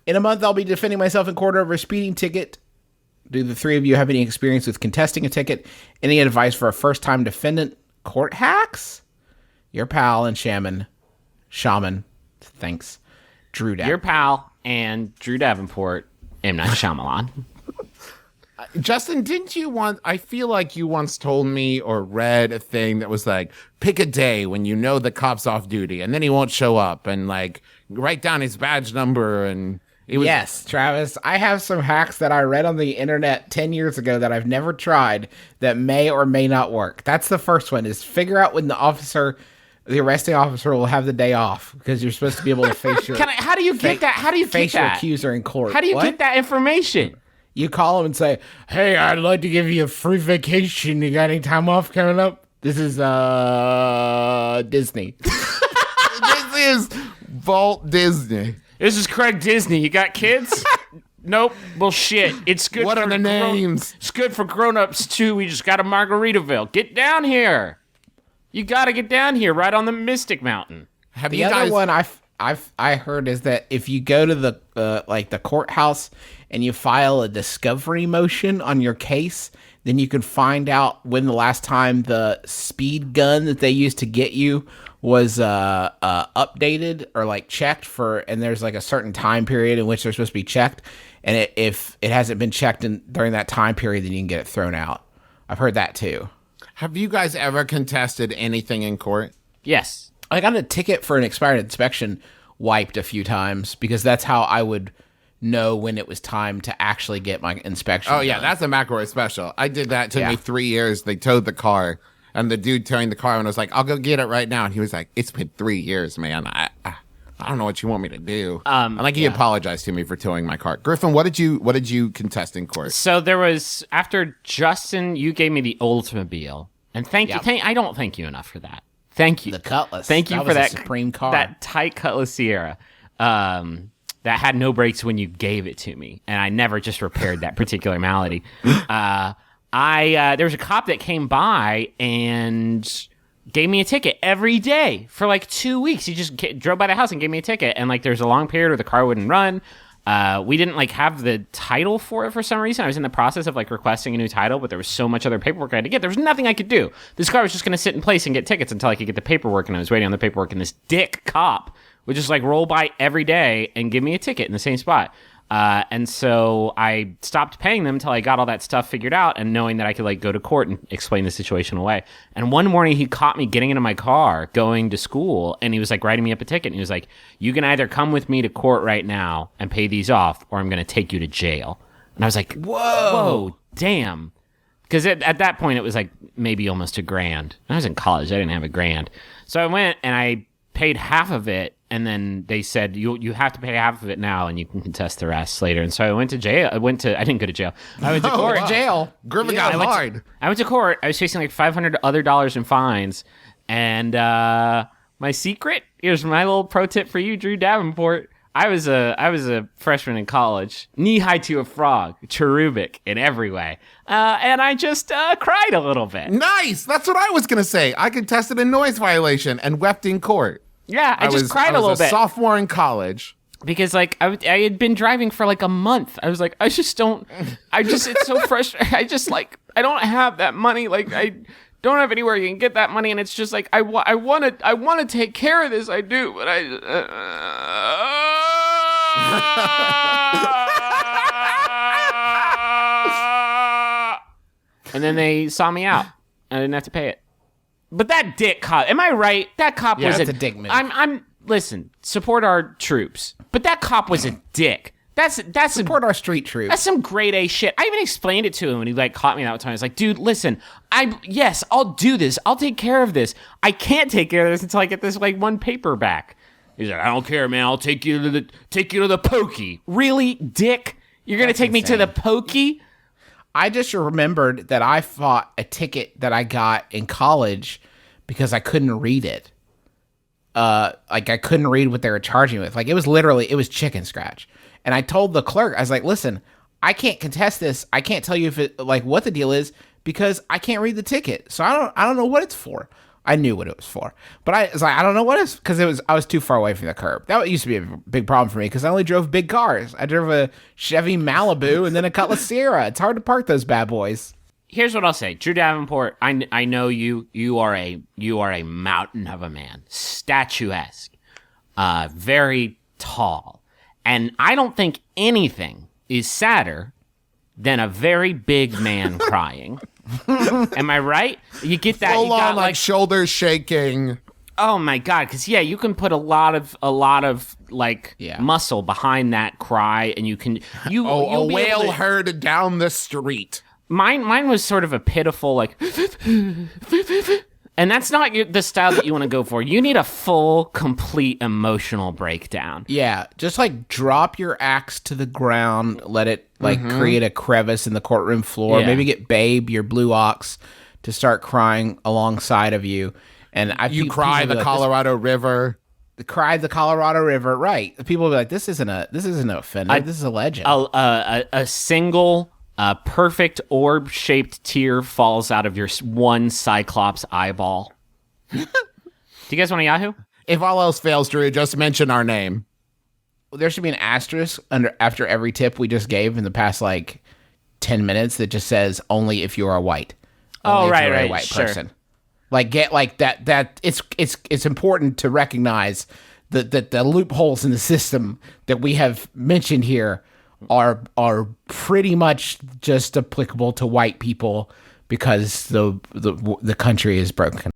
In a month, I'll be defending myself in court over a speeding ticket. Do the three of you have any experience with contesting a ticket? Any advice for a first-time defendant? Court hacks? Your pal and shaman. Thanks. Drew Davenport. Your pal and Drew Davenport, M. Night Shyamalan. Justin, didn't you I feel like you once told me or read a thing that was like, pick a day when you know the cop's off duty and then he won't show up and like write down his badge number and it was. Yes, Travis, I have some hacks that I read on the internet 10 years ago that I've never tried that may or may not work. That's the first one, is figure out when the arresting officer will have the day off, because you're supposed to be able to face your How do you get that? How do you face get your that? accuser in court. How do you get that information? You call him and say, hey, I'd like to give you a free vacation. You got any time off coming up? This is Disney. This is Walt Disney. This is Craig Disney. You got kids? Nope. Well, shit. It's good. What are the names? It's good for grown-ups, too. We just got a Margaritaville. Get down here. You got to get down here, right on the Mystic Mountain. The other one I heard is that if you go to the courthouse and you file a discovery motion on your case, then you can find out when the last time the speed gun that they used to get you was updated or like checked for, and there's like a certain time period in which they're supposed to be checked, and if it hasn't been checked during that time period, then you can get it thrown out. I've heard that too. Have you guys ever contested anything in court? Yes. I got a ticket for an expired inspection wiped a few times, because that's how I would know when it was time to actually get my inspection Oh, yeah, done. that's a McElroy special. I did that. It took me 3 years. They towed the car, and the dude towing the car, and I was like, I'll go get it right now. And he was like, it's been 3 years, man. I don't know what you want me to do. And like he apologized to me for towing my car. Griffin, what did you contest in court? So there was, after Justin, you gave me the Oldsmobile. And thank you. I don't thank you enough for that. Thank you. The Cutlass. Thank you that for was that a supreme car. That tight Cutlass Sierra. That had no brakes when you gave it to me, and I never just repaired that particular malady. There was a cop that came by and gave me a ticket every day for like 2 weeks. He just drove by the house and gave me a ticket, and like there's a long period where the car wouldn't run. We didn't like have the title for it for some reason. I was in the process of like requesting a new title, but there was so much other paperwork I had to get. There was nothing I could do. This car was just going to sit in place and get tickets until I could get the paperwork, and I was waiting on the paperwork, and this dick cop would just like roll by every day and give me a ticket in the same spot. And so I stopped paying them until I got all that stuff figured out, and knowing that I could like go to court and explain the situation away. And one morning he caught me getting into my car going to school, and he was like writing me up a ticket, and he was like, you can either come with me to court right now and pay these off, or I'm going to take you to jail. And I was like, whoa, damn. Because at that point it was like maybe almost $1,000. And I was in college. I didn't have $1,000. So I went and I paid half of it, and then they said you have to pay half of it now, and you can contest the rest later. And so I went to jail. I didn't go to jail. I went to court. Jail. Griffin got hard. I went to court. I was facing like $500 other in fines, and my secret, here's my little pro tip for you, Drew Davenport. I was a freshman in college, knee high to a frog, cherubic in every way, and I just cried a little bit. Nice. That's what I was gonna say. I contested a noise violation and wept in court. Yeah, I just cried a little bit. Sophomore in college. Because, like, I had been driving for, like, a month. I was like, it's so frustrating. I don't have that money. Like, I don't have anywhere you can get that money. And it's just like, I want to take care of this. I do. But and then they saw me out. I didn't have to pay it. But that dick cop, am I right? That cop was that's a dick move. Listen, support our troops. But that cop was a dick. That's support our street troops. That's some grade A shit. I even explained it to him when he like caught me that time. I was like, dude, listen, I'll do this. I'll take care of this. I can't take care of this until I get this like one paper back. He's like, I don't care, man. I'll take you to the pokey. Really, dick? You're gonna take me to the pokey? I just remembered that I fought a ticket that I got in college because I couldn't read it. Like I couldn't read what they were charging with. Like it was chicken scratch. And I told the clerk, I was like, listen, I can't contest this. I can't tell you if it like what the deal is because I can't read the ticket. So I don't know what it's for. I knew what it was for, but I was like, I don't know what it's because I was too far away from the curb. That used to be a big problem for me because I only drove big cars. I drove a Chevy Malibu and then a Cutlass Sierra. It's hard to park those bad boys. Here's what I'll say, Drew Davenport. I know you. You are a mountain of a man, statuesque, very tall, and I don't think anything is sadder than a very big man crying. Am I right? You get that? Full on, like shoulders shaking. Oh my god! Because you can put a lot of muscle behind that cry, and you can a whale herd down the street. Mine was sort of a pitiful like, and that's not the style that you want to go for. You need a full, complete emotional breakdown. Yeah, just like drop your axe to the ground, let it create a crevice in the courtroom floor. Yeah. Maybe get Babe, your blue ox, to start crying alongside of you. And you cry the Colorado River. Cry the Colorado River, right? People will be like, "This isn't a offender. This is a legend." A single. Perfect orb-shaped tear falls out of your one Cyclops eyeball. Do you guys want a Yahoo? If all else fails, Drew, just mention our name. There should be an asterisk after every tip we just gave in the past 10 minutes that just says only if you are white. Only if you're a white person. Get that. It's important to recognize that the loopholes in the system that we have mentioned here are pretty much just applicable to white people because the country is broken.